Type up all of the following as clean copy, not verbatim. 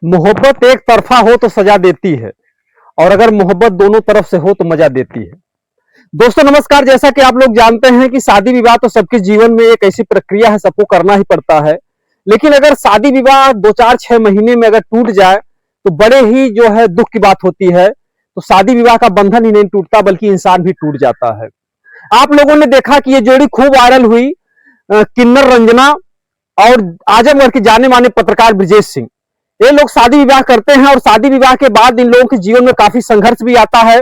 मोहब्बत एक तरफा हो तो सजा देती है और अगर मोहब्बत दोनों तरफ से हो तो मजा देती है। दोस्तों नमस्कार, जैसा कि आप लोग जानते हैं कि शादी विवाह तो सबके जीवन में एक ऐसी प्रक्रिया है, सबको करना ही पड़ता है। लेकिन अगर शादी विवाह 2-4-6 महीने में अगर टूट जाए तो बड़े ही जो है दुख की बात होती है। तो शादी विवाह का बंधन ही नहीं टूटता बल्कि इंसान भी टूट जाता है। आप लोगों ने देखा कि ये जोड़ी खूब वायरल हुई, किन्नर रंजना और आजमगढ़ के जाने माने पत्रकार ब्रजेश सिंह। ये लोग शादी विवाह करते हैं और शादी विवाह के बाद इन लोगों के जीवन में काफी संघर्ष भी आता है।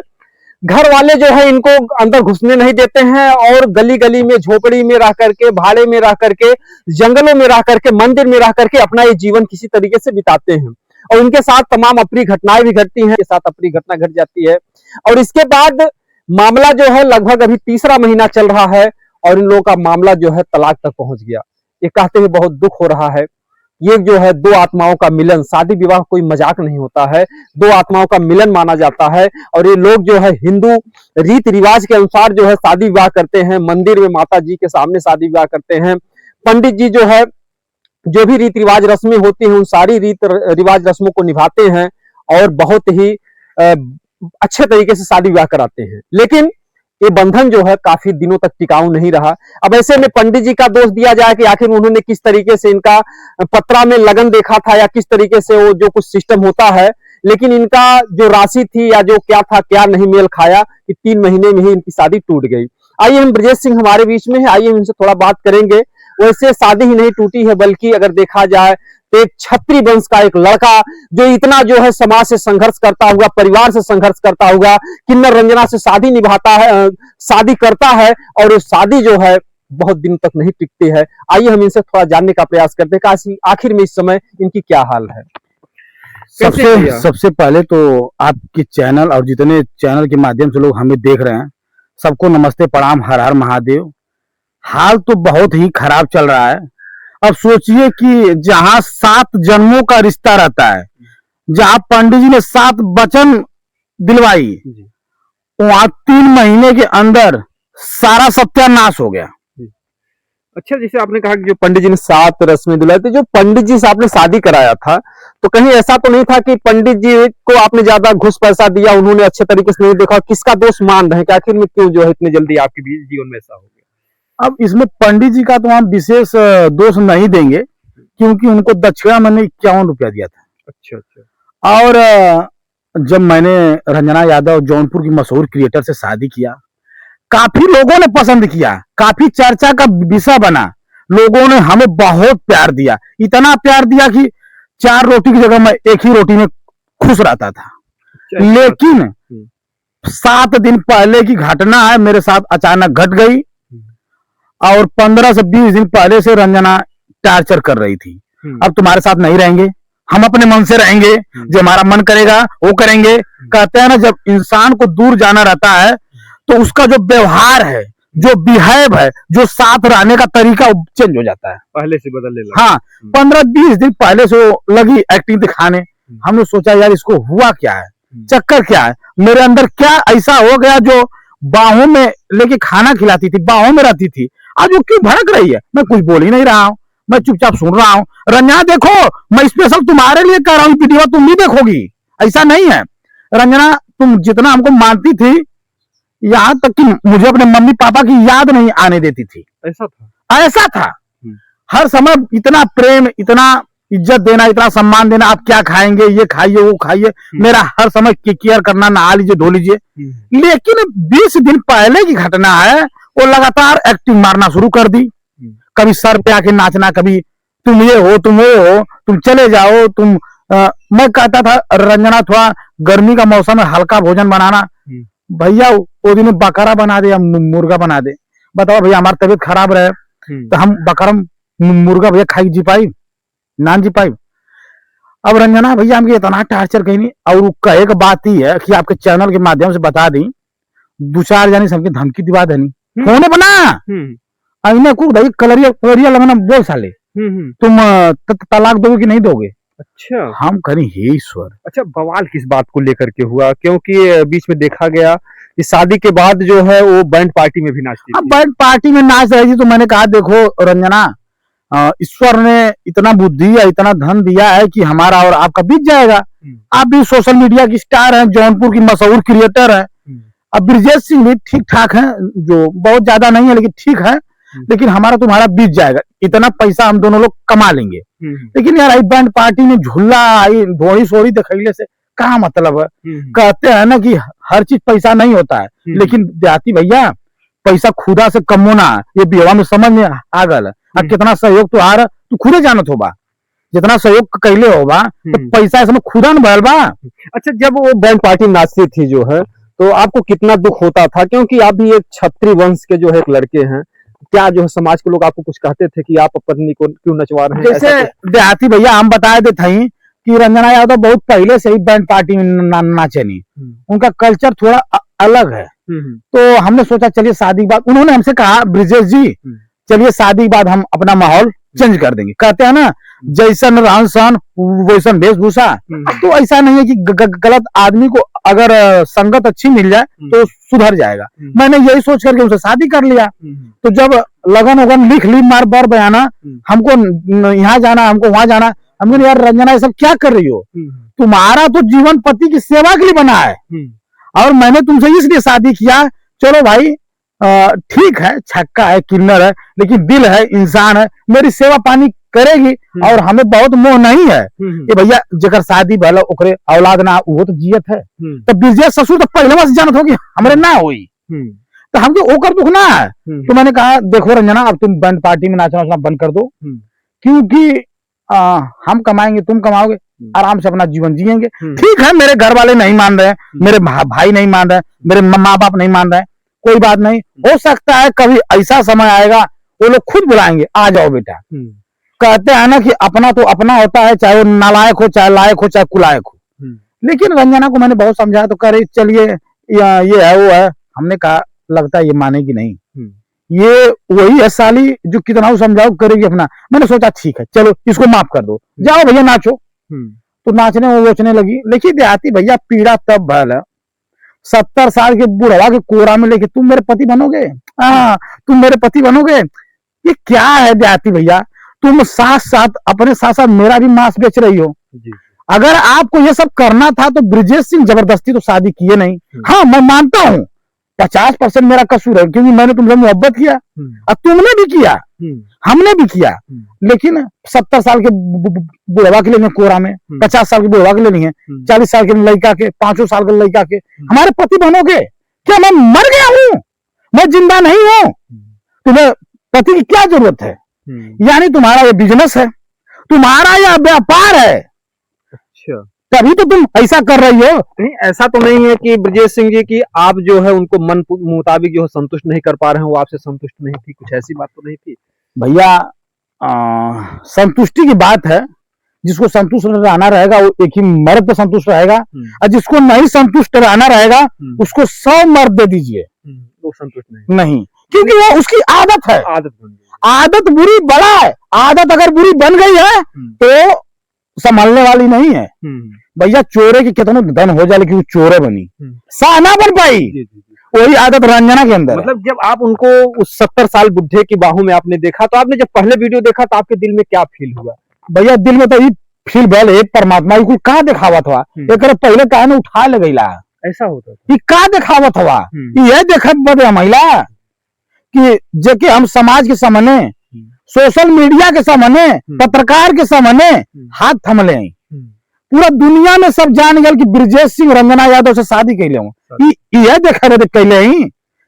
घर वाले जो है इनको अंदर घुसने नहीं देते हैं और गली गली में, झोपड़ी में रह करके, भाड़े में रह करके, जंगलों में रह करके, मंदिर में रह करके अपना ये जीवन किसी तरीके से बिताते हैं। और इनके साथ तमाम अप्रिय घटनाएं भी घटती हैं, इनके साथ अप्रिय घटना घट जाती है। और इसके बाद मामला जो है लगभग अभी तीसरा महीना चल रहा है और इन लोगों का मामला जो है तलाक तक पहुंच गया। ये कहते हुए बहुत दुख हो रहा है। ये जो है दो आत्माओं का मिलन, शादी विवाह कोई मजाक नहीं होता है, दो आत्माओं का मिलन माना जाता है। और ये लोग जो है हिंदू रीति रिवाज के अनुसार जो है शादी विवाह करते हैं, मंदिर में माता जी के सामने शादी विवाह करते हैं। पंडित जी जो है जो भी रीति रिवाज रस्में होती हैं उन सारी रीति रिवाज रस्मों को निभाते हैं और बहुत ही अच्छे तरीके से शादी विवाह कराते हैं। लेकिन ये बंधन जो है काफी दिनों तक टिकाऊ नहीं रहा। अब ऐसे में पंडित जी का दोष दिया जाए कि आखिर उन्होंने किस तरीके से इनका पत्रा में लगन देखा था या किस तरीके से वो जो कुछ सिस्टम होता है, लेकिन इनका जो राशि थी या जो क्या था क्या नहीं मेल खाया कि 3 महीने में ही इनकी शादी टूट गई। आइए हम ब्रजेश सिंह हमारे बीच में है, आइए इनसे थोड़ा बात करेंगे। वैसे शादी ही नहीं टूटी है बल्कि अगर देखा जाए तो एक छत्री वंश का एक लड़का जो इतना जो है समाज से संघर्ष करता हुआ, परिवार से संघर्ष करता हुआ किन्नर रंजना से शादी निभाता है, शादी करता है और ये शादी जो है बहुत दिन तक नहीं टिकती है। आइए हम इनसे थोड़ा जानने का प्रयास करते हैं कि आखिर में इस समय इनकी क्या हाल है। सबसे पहले तो आपके चैनल और जितने चैनल के माध्यम से लोग हमें देख रहे हैं सबको नमस्ते, प्रणाम, हर हर महादेव। हाल तो बहुत ही खराब चल रहा है। अब सोचिए कि जहां 7 जन्मों का रिश्ता रहता है, जहां पंडित जी ने 7 वचन दिलवाई, वहां 3 महीने के अंदर सारा सत्यानाश हो गया। अच्छा, जैसे आपने कहा कि जो पंडित जी ने 7 रस्में दिलाई थी, जो पंडित जी से आपने शादी कराया था तो कहीं ऐसा तो नहीं था कि पंडित जी को आपने ज्यादा घूस पैसा दिया, उन्होंने अच्छे तरीके से नहीं देखा? किसका दोष मान रहे हैं कि आखिर में क्यों जो है इतनी जल्दी आपके जीवन में ऐसा हो गया? अब इसमें पंडित जी का तो हम विशेष दोष नहीं देंगे क्योंकि उनको दक्षिणा मैंने 51 रुपया दिया था। अच्छा। और जब मैंने रंजना यादव जौनपुर की मशहूर क्रिएटर से शादी किया, काफी लोगों ने पसंद किया, काफी चर्चा का विषय बना। लोगों ने हमें बहुत प्यार दिया, इतना प्यार दिया कि 4 रोटी की जगह मैं एक ही रोटी में खुश रहता था। लेकिन 7 दिन पहले की घटना है, मेरे साथ अचानक घट गई और 15 से 20 दिन पहले से रंजना टार्चर कर रही थी। अब तुम्हारे साथ नहीं रहेंगे, हम अपने मन से रहेंगे, जो हमारा मन करेगा वो करेंगे। कहते हैं ना, जब इंसान को दूर जाना रहता है तो उसका जो व्यवहार है, जो बिहेव है, जो साथ रहने का तरीका चेंज हो जाता है, पहले से बदलने लगा। हाँ, 15-20 दिन पहले से वो लगी एक्टिंग दिखाने। हमने सोचा यार इसको हुआ क्या है, चक्कर क्या है, मेरे अंदर क्या ऐसा हो गया जो बाहों में लेके खाना खिलाती थी, बाहों में रहती थी, आज वो क्यों भड़क रही है? मैं कुछ बोल ही नहीं रहा हूँ, मैं चुपचाप सुन रहा हूँ। रंजना देखो, मैं स्पेशल तुम्हारे लिए कर रहा हूँ वीडियो, तुम भी देखोगी। ऐसा नहीं है रंजना, तुम जितना हमको मानती थी, यहाँ तक कि मुझे अपने मम्मी पापा की याद नहीं आने देती थी। ऐसा था। हर समय इतना प्रेम, इतना इज्जत देना, इतना सम्मान देना, आप क्या खाएंगे, ये खाइए वो खाइए, मेरा हर समय केयर करना, नहा लीजिए धो लीजिए। लेकिन 20 दिन पहले की घटना है, वो लगातार एक्टिंग मारना शुरू कर दी। कभी सर पे आके नाचना, कभी तुम ये हो, तुम वो हो, तुम चले जाओ, तुम मैं कहता था रंजना थोड़ा गर्मी का मौसम है, हल्का भोजन बनाना। भैया वो दिन बकरा बना दे या मुर्गा बना दे, बताओ भैया हमारी तबीयत खराब रहे तो हम बकरा मुर्गा भैया खाई जी पाई, नान जी पाई। अब रंजना भैया हमके इतना टार्चर कहीं नहीं। और कहे का बात ही है कि आपके चैनल के माध्यम से बता दी, 2-4 जानी सबकी धमकी दिवा देनी, होने बना अने को भाई कलरिया लगना बोल साले, तुम तलाक दोगे कि नहीं दोगे? अच्छा, हम करें हे ईश्वर। अच्छा, बवाल किस बात को लेकर के हुआ? क्योंकि बीच में देखा गया कि शादी के बाद जो है वो बैंड पार्टी में भी नाचती थी। बैंड पार्टी में नाच रही थी तो मैंने कहा देखो रंजना, ईश्वर ने इतना बुद्धि या इतना धन दिया है कि हमारा और आपका बीत जाएगा। आप भी सोशल मीडिया की स्टार हैं, जौनपुर की मशहूर क्रिएटर हैं। अब ब्रिजेश सिंह भी ठीक ठाक हैं, जो बहुत ज्यादा नहीं है लेकिन ठीक है, लेकिन हमारा तुम्हारा बीत जाएगा, इतना पैसा हम दोनों लोग कमा लेंगे। लेकिन यार बैंड पार्टी में झूला धोड़ी सोड़ी दिखैले से क्या मतलब है? कहते हैं ना कि हर चीज पैसा नहीं होता है, लेकिन देहाती भैया पैसा खुदा से कम होना ये बेवा में समझ में आ गल। और कितना सहयोग तो आ रहा तू खुदे जानत होगा, जितना सहयोग कैले होगा तो पैसा इसमें खुदा न भरल बा। अच्छा, जब वो बैंड पार्टी नाचती थी जो है, तो आपको कितना दुख होता था? क्योंकि आप भी एक क्षत्रिय वंश के जो है एक लड़के हैं, क्या जो है समाज के लोग आपको कुछ कहते थे कि आप पत्नी को क्यों नचवा रहे हैं? जैसे देहाती भैया हम बताए थे कि रंजना यादव बहुत पहले से ही बैंड पार्टी में नाचे नहीं, उनका कल्चर थोड़ा अलग है। तो हमने सोचा चलिए शादी के बाद, उन्होंने हमसे कहा ब्रिजेश जी चलिए शादी के बाद हम अपना माहौल चेंज कर देंगे। कहते हैं ना जैसन रहन सहन वैसन वेशभूषा, तो ऐसा नहीं है कि गलत आदमी को अगर संगत अच्छी मिल जाए तो सुधर जाएगा। मैंने यही सोच करके उनसे शादी कर लिया। तो जब लगन वगन लिख ली मार बार बयाना, हमको यहाँ जाना हमको वहां जाना, हमको यार रंजना ये सब क्या कर रही हो? तुम्हारा तो जीवन पति की सेवा के लिए बना है और मैंने तुमसे इसलिए शादी किया। चलो भाई ठीक है, छक्का है किन्नर है, लेकिन दिल है, इंसान है, मेरी सेवा पानी करेगी और हमें बहुत मोह नहीं है। ये भैया जगह शादी भला ओकरे औलाद ना वो तो जियत है, तो विजय ससुर तो पहले से जानत होगी हमरे ना हुई, तो हमको ओकर दुख ना है। तो मैंने कहा देखो रंजना अब तुम बैंड पार्टी में नाचना बंद कर दो, क्योंकि हम कमाएंगे तुम कमाओगे, आराम से अपना जीवन जिएंगे। ठीक है, मेरे घर वाले नहीं मान रहे, मेरे भाई नहीं मान रहे, मेरे माँ बाप नहीं मान रहे, कोई बात नहीं, हो सकता है कभी ऐसा समय आएगा वो लोग खुद बुलाएंगे, आ जाओ बेटा। कहते हैं ना कि अपना तो अपना होता है, चाहे वो नालायक हो, चाहे लायक हो, चाहे कुलायक हो। लेकिन रंजना को मैंने बहुत समझाया, तो करे चलिए ये है वो है। हमने कहा लगता है ये मानेगी नहीं, ये वही है साली जो कितना समझाओ करेगी अपना। मैंने सोचा ठीक है चलो इसको माफ कर दो, जाओ भैया नाचो। तो नाचने वो वोचने लगी। लेकिन देहाती भैया पीड़ा तब भल है, 70 साल के बुढ़वा के कोरा में लेके तुम मेरे पति बनोगे, तुम मेरे पति बनोगे, ये क्या है देहाती भैया? तुम साथ साथ अपने साथ साथ मेरा भी मांस बेच रही हो। अगर आपको ये सब करना था तो ब्रिजेश सिंह जबरदस्ती तो शादी किए नहीं। हाँ मैं मानता हूँ 50% मेरा कसूर है, क्योंकि मैंने तुमसे मोहब्बत किया और तुमने भी किया, हमने भी किया। लेकिन 70 साल के बुढ़वा के लिए कोरा में, 50 साल के बुढ़वा के लिए नहीं है, 40 साल के लड़का के, 5 साल के लड़का के हमारे पति बनोगे क्या? मैं मर गया हूं, मैं जिंदा नहीं हूं, तुम्हें पति की क्या जरूरत है? यानी तुम्हारा ये बिजनेस है, तुम्हारा यह व्यापार है। अच्छा, तभी तो तुम ऐसा कर रही हो। नहीं, ऐसा तो नहीं है कि ब्रिजेश सिंह जी की आप जो है उनको मन मुताबिक जो है संतुष्ट नहीं कर पा रहे हैं, वो आपसे संतुष्ट नहीं थी, कुछ ऐसी बात तो नहीं थी भैया? संतुष्टि की बात है, जिसको संतुष्ट रहना रहेगा वो एक ही मर्द पे संतुष्ट रहेगा, और जिसको नहीं संतुष्ट रहना रहेगा उसको 100 मर्द दे दीजिए, वो संतुष्ट नहीं, क्योंकि वो उसकी आदत है। आदत बुरी बड़ा है, आदत अगर बुरी बन गई है तो संभालने वाली नहीं है भैया। चोरे के कितना धन हो जाए लेकिन चोरे बनी सा ना बन पाई, वही आदत रंजना के अंदर। मतलब जब आप उनको उस 70 साल बुढ़े की बाहों में आपने देखा, तो आपने जब पहले वीडियो देखा तो आपके दिल में क्या फील हुआ? भैया दिल में तो ये फील भल एक परमात्मा को कहा दिखावत हुआ, एक पहले कहा ना उठा ले गईला, ऐसा होता था। ये का दिखावत हुआ? यह देखत बदे महिला कि जेके हम समाज के सामने, सोशल मीडिया के सामने, पत्रकार के सामने हाथ थमले, पूरा दुनिया में सब जान गए कि ब्रिजेश सिंह रंजना यादव से शादी कैले हूँ। यह देखा रहे कैले ही,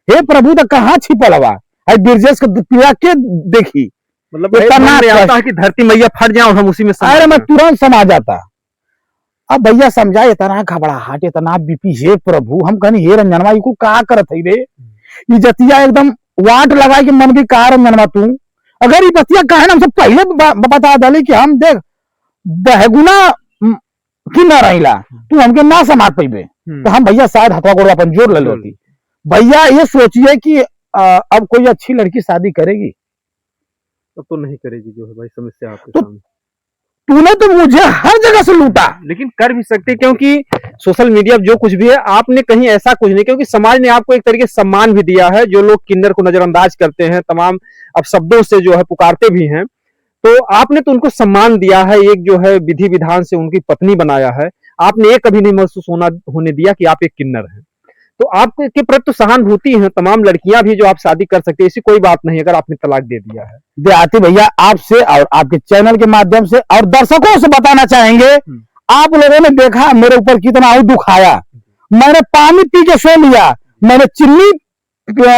हे प्रभु तो कहाँ छिपल हवा? ब्रिजेश को पीड़ा के देखी, मतलब आता है कि धरती मैया फट जाए और हम उसी में। अरे मैं तुरंत समा जाता। अब भैया समझाए इतना घबराहट, इतना बीपी, हे प्रभु हम कहनी हे रंजनवा को कहा करत है रे? इज्जतिया एकदम वाट लगा के मन की कहा रंजनवा तू अगर ये बतिया कहे ना हमसे पहले बता डाली कि हम देख बहुगुना कि ना रहिला, तू हमके ना समाज पैबे, तो हम भैया शायद हथवा गोड़ अपन जोर ले लेती। भैया ये सोचिए कि अब कोई अच्छी लड़की शादी करेगी? अब तो नहीं करेगी, जो है भाई समस्या आपके तो सामने। तूने तो मुझे हर जगह से लूटा, लेकिन कर भी सकते, क्योंकि सोशल मीडिया जो कुछ भी है आपने कहीं ऐसा कुछ नहीं, क्योंकि समाज ने आपको एक तरीके से सम्मान भी दिया है। जो लोग किन्नर को नजरअंदाज करते हैं, तमाम अब शब्दों से जो है पुकारते भी हैं, तो आपने तो उनको सम्मान दिया है, एक जो है विधि विधान से उनकी पत्नी बनाया है, आपने एक कभी नहीं महसूस होने दिया कि आप एक किन्नर हैं। तो आपके प्रति तो सहानुभूति है, तमाम लड़कियां भी जो आप शादी कर सकते हैं, ऐसी कोई बात नहीं अगर आपने तलाक दे दिया है। देहाती भैया, आपसे और आपके चैनल के माध्यम से और दर्शकों से बताना चाहेंगे, आप लोगों ने देखा मेरे ऊपर कितना दुख आया। मैंने पानी पी के सो लिया, मैंने चिल्ली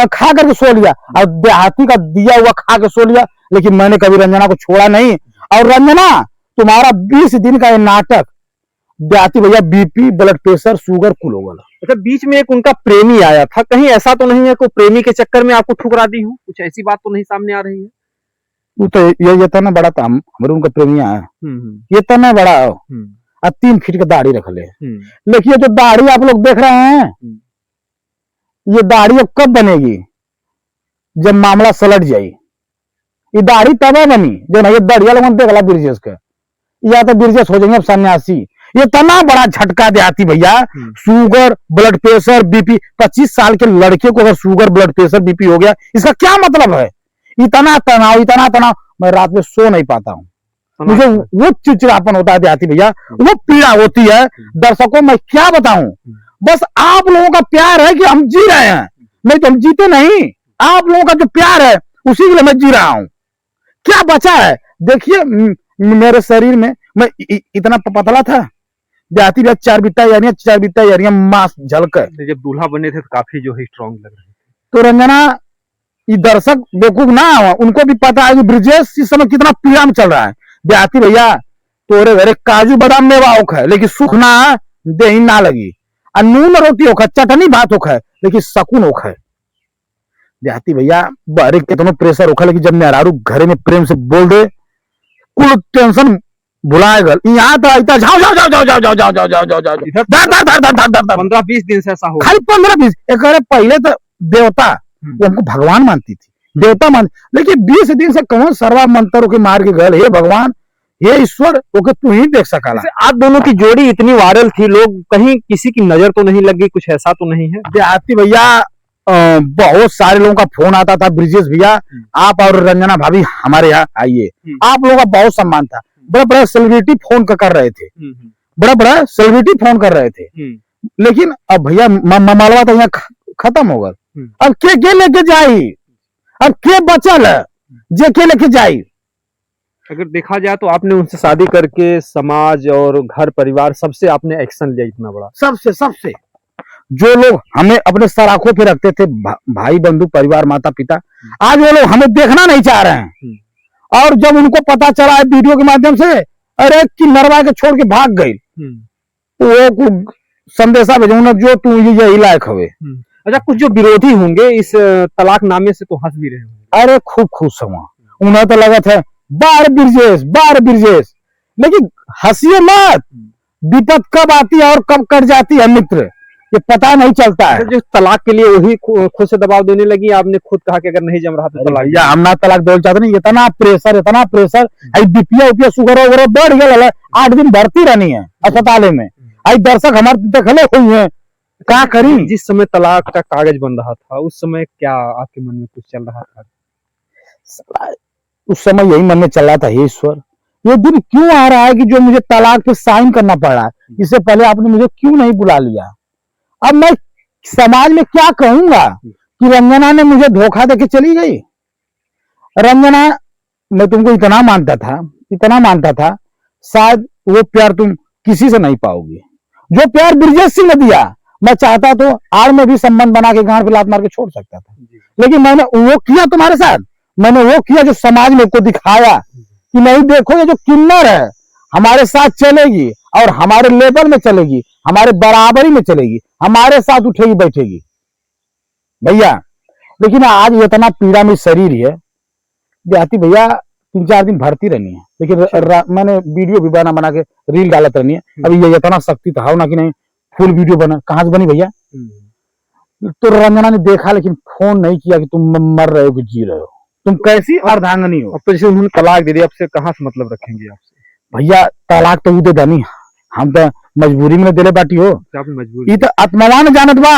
खा करके सो लिया, और देहाती का दिया हुआ खा के सो लिया, लेकिन मैंने कभी रंजना को छोड़ा नहीं। और रंजना, तुम्हारा 20 दिन का ये नाटक, देहाती भैया बीपी, ब्लड प्रेशर, शुगर कुल हो गया। अच्छा, बीच में एक उनका प्रेमी आया था, कहीं ऐसा तो नहीं है कि प्रेमी के चक्कर में आपको ठुकरा दी हूँ? कुछ ऐसी बात तो नहीं सामने आ रही है? वो तो ये था ना बड़ा था, हमारे उनका प्रेमी आया, ये था ना बड़ा, 3 फीट का दाढ़ी रख ले। लेकिन जो दाढ़ी आप लोग देख रहे हैं, ये दाढ़ी अब कब बनेगी? जब मामला सलट जाए। ये दाढ़ी तब बनी जब ये दड़िया लोग देखला ब्रिजेश का, या तो ब्रिजेश हो जाएंगे अब सन्यासी। ये तना बड़ा झटका देहाती भैया, शुगर, ब्लड प्रेशर, बीपी। 25 साल के लड़के को अगर शुगर, ब्लड प्रेशर, बीपी हो गया, इसका क्या मतलब है? इतना तनाव, मैं रात में सो नहीं पाता हूँ, मुझे वो चिड़चिड़ापन होता है देहाती भैया, वो पीड़ा होती है। दर्शकों मैं क्या बताऊं, बस आप लोगों का प्यार है कि हम जी रहे हैं, नहीं तो हम जीते नहीं। आप लोगों का जो प्यार है उसी के लिए मैं जी रहा हूं। क्या बचा है? देखिए मेरे शरीर में, मैं इतना पतला था देहाती भैया, 4 बित्ता यारियां मांस झलक। जब दूल्हा बने थे तो काफी जो है स्ट्रॉन्ग लग रहे थे। तो रंजना, ये दर्शक बेवकूफ ना हो, उनको भी पता है कि ब्रिजेश इस समय कितना पीड़ा में चल रहा है। देहाती भैया, तोरे घरे काजू बादाम मेवा ओख है, लेकिन सुख ना दे ना लगी। नून रोटी ओख है, चटनी भात ओख है, लेकिन सकून ओख है। देहाती भैया, बाहर कितना प्रेशर ओखा, लेकिन जब मेहरारू घरे में प्रेम से बोल दे, कुल टेंशन भुलाएगा। यहाँ था इतना जाओ 15-20 दिन से ऐसा हो, खाली 15-20। एक पहले तो देवता, वो हमको भगवान मानती थी, देवता मान, लेकिन 20 दिन से कौन सर्वा मंत्रों के मार के गए, हे भगवान, हे ईश्वर, ओके तू ही देख सका। आप दोनों की जोड़ी इतनी वायरल थी, लोग कहीं किसी की नजर तो नहीं लगी? कुछ ऐसा तो नहीं है? देहाती भैया, बहुत सारे लोगों का फोन आता था, ब्रिजेश भैया आप और रंजना भाभी हमारे यहाँ आइए। आप लोगों का बहुत सम्मान था, बड़ा बड़ा सेलिब्रिटी फोन कर रहे थे, बड़ा सेलिब्रिटी फोन कर रहे थे। लेकिन अब भैया मालवा तो यहाँ खत्म होगा। अब के लेके जाई, अब के बचल है जे के लेके जाई? अगर देखा जाए तो आपने उनसे शादी करके समाज और घर परिवार सबसे आपने एक्शन लिया इतना बड़ा। सबसे जो लोग हमें अपने सराखों पे रखते थे, भाई बंधु परिवार माता पिता, आज वो लोग हमें देखना नहीं चाह रहे हैं। और जब उनको पता चला है वीडियो के माध्यम से, अरे कि नरवा के छोड़ के भाग गई, तो वो संदेशा भेजूंगा जो तू यही लायक हवे। अच्छा, कुछ जो विरोधी होंगे इस तलाक नामे से तो हंस भी रहे होंगे? अरे खूब खुश हुआ, उन्हें तो लगा था बार ब्रिजेश, लेकिन हंसिए मत, विपद कब आती है और कब कट जाती है मित्र, ये पता नहीं चलता है। जो तलाक के लिए वही खुद से दबाव देने लगी, आपने खुद कहा कि अगर नहीं जम रहा तो तलाक। या हम ना तलाक दे चाहते नहीं, इतना प्रेशर, बीपिया उपिया शुगर वगैरह बढ़ गया, 8 दिन भर्ती रहनी है अस्पताल में। आई दर्शक हमारे देखले हुई है, क्या करी? जिस समय तलाक का कागज बन रहा था उस समय क्या आपके मन में कुछ चल रहा था? उस समय यही मन में चल रहा था, हे ईश्वर, ये दिन क्यों आ रहा है कि जो मुझे तलाक पे साइन करना पड़ रहा है? इससे पहले आपने मुझे क्यों नहीं बुला लिया? अब मैं समाज में क्या कहूंगा कि रंजना ने मुझे धोखा देके चली गई? रंजना, मैं तुमको इतना मानता था, शायद वो प्यार तुम किसी से नहीं पाओगी जो प्यार ब्रिजेश सिंह ने दिया। मैं चाहता तो आड़ में भी संबंध बना के गांड पे लात मार के छोड़ सकता था, लेकिन मैंने वो किया तुम्हारे साथ, मैंने वो किया जो समाज में को दिखाया कि नहीं, देखो ये जो किन्नर है हमारे साथ चलेगी और हमारे लेवल में चलेगी, हमारे बराबरी में चलेगी, हमारे साथ उठेगी बैठेगी भैया। लेकिन आज इतना पीड़ा में शरीर है देहाती भैया, 3-4 दिन भरती रहनी है, लेकिन मैंने वीडियो भी बना के रील डालत रहनी है। अभी ये इतना शक्ति था ना कि नहीं, फुल वीडियो बना, कहां से बनी भैया? तो रंजना ने देखा लेकिन फोन नहीं किया कि तुम मर रहे हो कि जी रहे हो, तुम कैसी अर्धांगनी हो। अब तो जैसे उन्होंने तलाक दे दिया, आपसे कहां से मतलब रखेंगे आपसे? भैया तलाक तो उदे दानी, हम तो मजबूरी में दिले बाटी हो, मजबूरी ये तो आत्मवान जानत बा।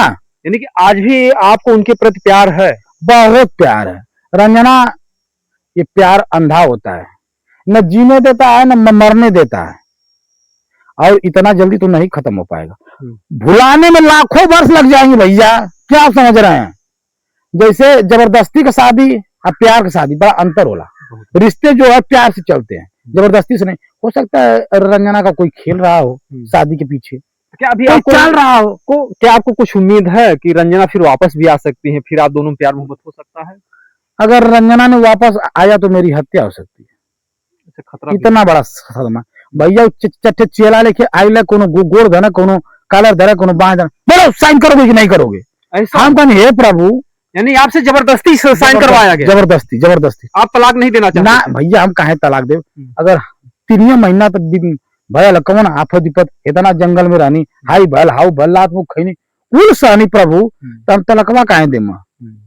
यानी कि आज भी आपको उनके प्रति प्यार है? बहुत प्यार है रंजना, ये प्यार अंधा होता है, न जीने देता है न मरने देता है, और इतना जल्दी तो नहीं खत्म हो पाएगा। भुलाने में लाखों वर्ष लग जाएंगे भैया, क्या आप समझ रहे हैं? जैसे जबरदस्ती का शादी और प्यार का शादी बड़ा अंतर होला। रिश्ते जो है प्यार से चलते हैं, जबरदस्ती से नहीं। हो सकता है रंजना का कोई खेल रहा हो शादी के पीछे, क्या अभी कोई आपको चल रहा हो। क्या आपको कुछ उम्मीद है कि रंजना फिर वापस भी आ सकती है, फिर आप दोनों में प्यार मोहब्बत हो सकता है? अगर रंजना ने वापस आया तो मेरी हत्या हो सकती है। अच्छा, खतरा भी इतना बड़ा सदमा भैया। चट्टे चेला लेके आइला, कोनो गोड़ धना, कोनो कालर धरा, कोनो बाह धरा, बोलो साइन करोगे कि नहीं करोगे? ऐसा हम कहने हे प्रभु, यानी आपसे जबरदस्ती साइन करवाया गया? जबरदस्ती जबरदस्ती। आप तलाक नहीं देना चाहते? ना भैया, हम काहे तलाक दे? अगर 3 महीना तक भयल कौन आफत विपत, इतना जंगल में रहनी, हाई भल हाउ भल लात मुख खैनी उल सहनी प्रभु, तब तलकवा काहे दे?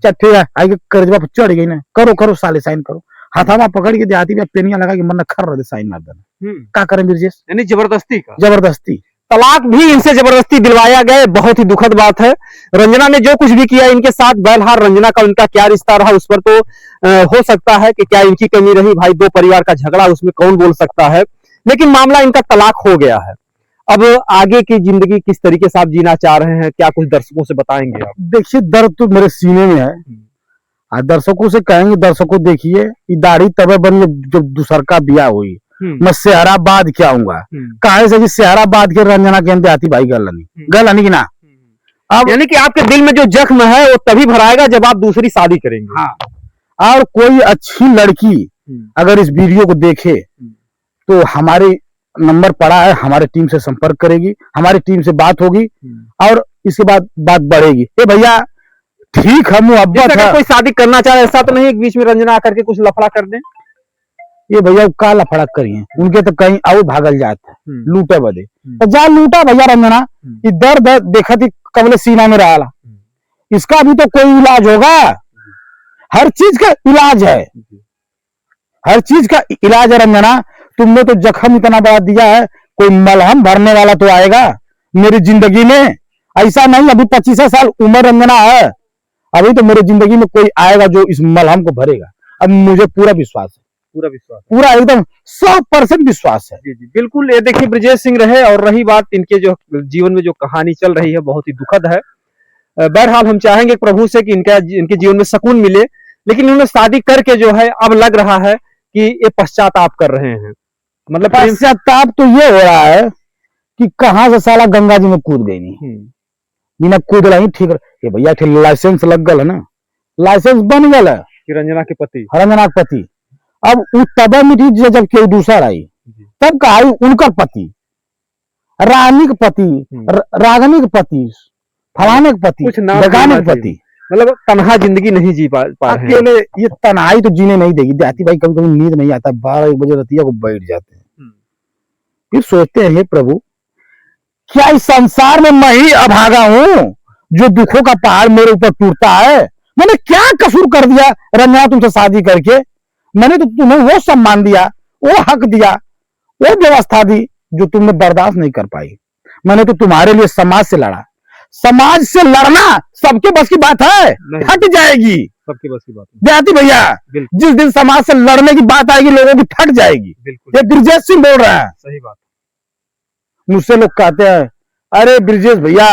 चट्टे आई के कर्जवा पर चढ़ गई ना, करो करो साले साइन करो। हाथावा पकड़ के देहाती में पेनिया लगा के मन खर रहे साइन मार देना। क्या करें ब्रिजेश? यानी जबरदस्ती का जबरदस्ती तलाक भी इनसे जबरदस्ती दिलवाया गया। बहुत ही दुखद बात है। रंजना ने जो कुछ भी किया इनके साथ, बहरहाल रंजना का उनका क्या रिश्ता रहा उस पर तो हो सकता है कि क्या इनकी कमी रही। भाई, 2 परिवार का झगड़ा, उसमें कौन बोल सकता है, लेकिन मामला इनका तलाक हो गया है। अब आगे की जिंदगी किस तरीके से आप जीना चाह रहे हैं, क्या कुछ दर्शकों से बताएंगे आप? देखिए, दर्द तो मेरे सीने में है। दर्शकों से कहेंगे, दर्शकों देखिए, ये दाढ़ी तबे बनी जो दूसर का बिया हुई, मैं शहराबाद क्या आऊंगा कहे से कि शहराबाद के रंजना के आती भाई गलनी की ना। अब यानी कि आपके दिल में जो जख्म है वो तभी भराएगा जब आप दूसरी शादी करेंगे। हाँ, और कोई अच्छी लड़की अगर इस वीडियो को देखे तो हमारे नंबर पड़ा है, हमारे टीम से संपर्क करेगी, हमारी टीम से बात होगी और इसके बाद बात बढ़ेगी। ए भैया, ठीक है, मुहब्बत है। कोई शादी करना चाहे, ऐसा तो नहीं बीच में रंजना आकर के कुछ लफड़ा कर दे? ये भैया का लफड़ा करिए, उनके तो कहीं और भागल जाता है लूटे बदे, तो जा लूटा भैया। रंजना इधर देखा थी कबले सीना में रहा, इसका भी तो कोई इलाज होगा। हर चीज का इलाज है, हर चीज का इलाज है। रंजना, तुमने तो जख्म इतना बड़ा दिया है, कोई मलहम भरने वाला तो आएगा मेरी जिंदगी में। ऐसा नहीं, अभी 25 साल उम्र रंजना है, अभी तो मेरी जिंदगी में कोई आएगा जो इस मलहम को भरेगा। अब मुझे पूरा विश्वास है, पूरा एकदम 100% विश्वास है। जी जी बिल्कुल। ये देखिए, ब्रिजेश सिंह रहे। और रही बात इनके जो जीवन में जो कहानी चल रही है, बहुत ही दुखद है। बहरहाल हम चाहेंगे प्रभु से कि इनके जीवन में सुकून मिले, लेकिन इन्होंने शादी करके जो है अब लग रहा है कि ये पश्चाताप कर रहे हैं। मतलब पश्चाताप तो ये हो रहा है कि कहां से साला गंगा जी में कूद गई नहीं, बिना कूद रही। ठीक है भैया, लाइसेंस लग गल है ना, लाइसेंस बन गल है रंजना के पति, रंजना के पति। अब तब मिटी जब कोई दूसरा आई, तब कहा उनका पति, रानी के पति, रागनी के पति, फलाने के पति, जगाने के पति। मतलब तन्हा जिंदगी नहीं जी पा रहे हैं। अकेले ये तन्हाई तो जीने नहीं देगी। देहाती भाई कभी कभी नींद नहीं आता, 12-1 बजे रतिया को बैठ जाते हैं, फिर सोचते हैं, हे प्रभु, क्या इस संसार में मैं ही अभागा हूं जो दुखों का पहाड़ मेरे ऊपर टूटता है? मैंने क्या कसूर कर दिया रंजना तुमसे शादी करके? मैंने तो तुम्हें वो सम्मान दिया, वो हक दिया, वो व्यवस्था दी जो तुमने बर्दाश्त नहीं कर पाई। मैंने तो तुम्हारे लिए समाज से लड़ा। समाज से लड़ना सबके बस की बात है? फट जाएगी। सबके बस की बात है देहाती भैया। जिस दिन समाज से लड़ने की बात आएगी, लोगों की फट जाएगी। ये ब्रिजेश सिंह बोल रहा है। सही बात। मुझसे लोग कहते हैं, अरे ब्रिजेश भैया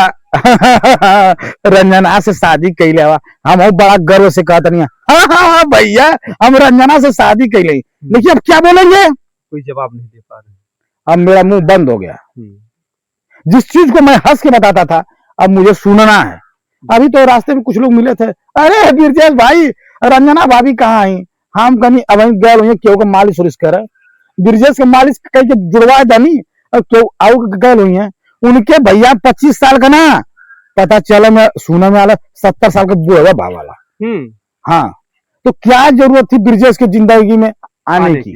रंजना से शादी कैले हवा। हम बड़ा गर्व से कहते नहीं, हाँ भैया, हम रंजना से शादी कैले। लेकिन अब क्या बोलेंगे? कोई जवाब नहीं दे पा रहे। अब मेरा मुंह बंद हो गया। जिस चीज को मैं हंस के बताता था, अब मुझे सुनना है। अभी तो रास्ते में कुछ लोग मिले थे, अरे ब्रिजेश भाई, रंजना भाभी कहाँ आई? हम कहीं अब गए हुए, क्यों का मालिश उलिश करे, ब्रिजेश के मालिश कह के जुड़वाए धनी, और क्यों आओ गए हुई है उनके भैया 25 साल का ना, पता चला मैं सुना में आला 70 साल का बूढ़ा भाव वाला। हाँ, तो क्या जरूरत थी ब्रिजेश की जिंदगी में आने की?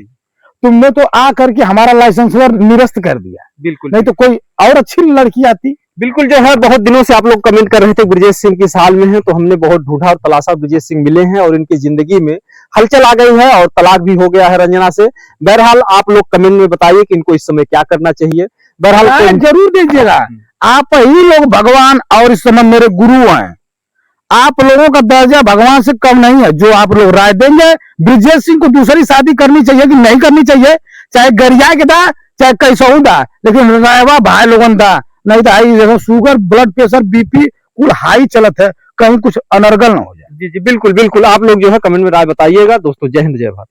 तुमने तो आ करके हमारा लाइसेंस निरस्त कर दिया। बिल्कुल, नहीं तो कोई और अच्छी लड़की आती। बिल्कुल। जो है, बहुत दिनों से आप लोग कमेंट कर रहे थे ब्रिजेश सिंह किस हाल में है, तो हमने बहुत ढूंढा और तलाशा, ब्रिजेश सिंह मिले हैं और इनकी जिंदगी में हलचल आ गई है और तलाक भी हो गया है रंजना से। बहरहाल आप लोग कमेंट में बताइए कि इनको इस समय क्या करना चाहिए। बहरहाल जरूर दीजिएगा। आप ही लोग भगवान और इस समय मेरे गुरु हैं। आप लोगों का दर्जा भगवान से कम नहीं है। जो आप लोग राय देंगे ब्रिजेश सिंह को दूसरी शादी करनी चाहिए कि नहीं करनी चाहिए, चाहे गरिया के दा चाहे कैसहू दा, लेकिन रायवा भाई लोगन दा नहीं तो हाई देखो शुगर ब्लड प्रेशर बीपी कुल हाई चलत है, कहीं कुछ अनर्गल ना हो जाए। जी जी बिल्कुल बिल्कुल, आप लोग जो है कमेंट में राय बताइएगा। दोस्तों जय हिंद जय भारत।